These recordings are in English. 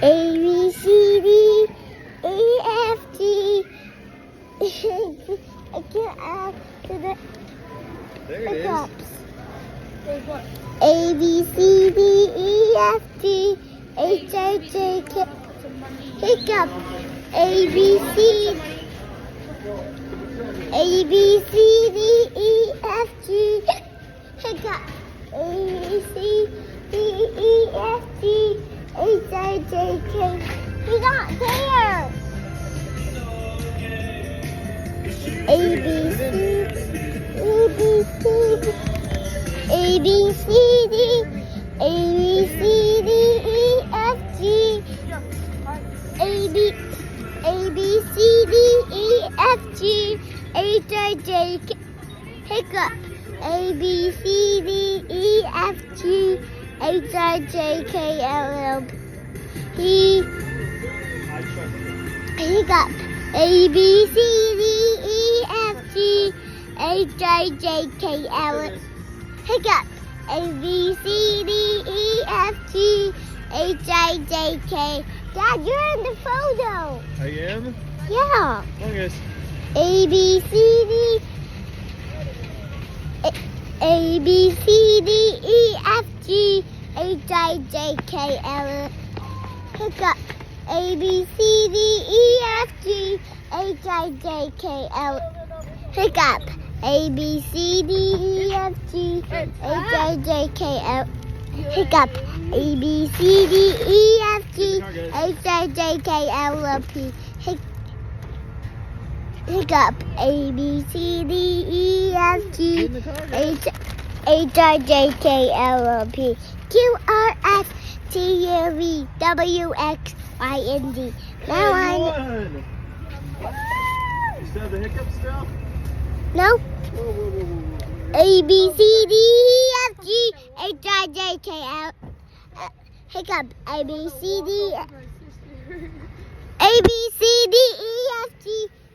A, B, C, D, E, F, G. I can't add to the There it is. hiccups. A, B, C, D, E, F, G, H, I, J, K. Hiccup. A, B, C, A, B, C, D, E, F, G. Hiccup. A, B, C, D, E, F, G, H, I, J, K. He's not there. A, B, C, A, B, C, A, B, C, D, A, B, C, D, E, F, G. A, B, C, D, E, F, G, H, I, J, K. Hiccup. A, B, C, D, E, F, G, H, I, J, K, L, M, P. Hiccup. A, B, C, D, E, F, G, H, I, J, K, L. Hiccup. A, B, C, D, E, F, G, H, I, J, K. Dad, you're in the photo. I am? Yeah. Focus. A, B, C, D. A, B, C, D, E, F, G, H, I, J, K, L. Hiccup. A, B, C, D, E, F, G, H, I, J, K, L. Hiccup. A, B, C, D, E, F, G, H, I, J, K, L. Hiccup. A, B, C, D, E, F, G, H, I, J, K, L, P. Hiccup. A, B, C, D, E, F, G, H, I, J, K, L, P. Q, R, S, T, U, V, W, X, Y, and Z. Now I'm... You still have the hiccup still? No. A, B, C, D, E, F, G, H, I, J, K, L. Hiccup. A, B, C, D, A, B, C, D, E, F, G,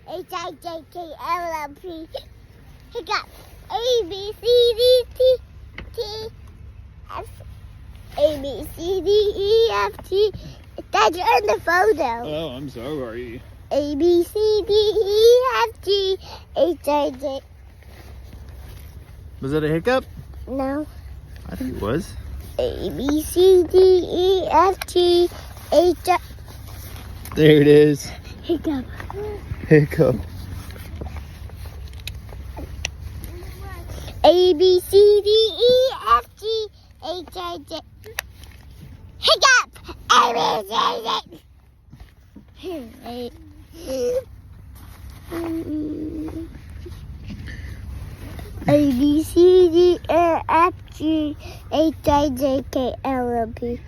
H, I, J, K, L, P. Hiccup. A, B, C, D, T, T, F. A, B, C, D, E, F, G. Dad, you're in the photo. Oh, I'm sorry. A, B, C, D, E, F, G, H, I, J. Was that a hiccup? No. I think it was. A, B, C, D, E, F, G, H, I. There it is. Hiccup. Hiccup. A, B, C, D, E, F, G, H, I, J. Hiccup! A, B, C, D. A, B, C, D, E, F, G, H, I, J, K, L, M, P.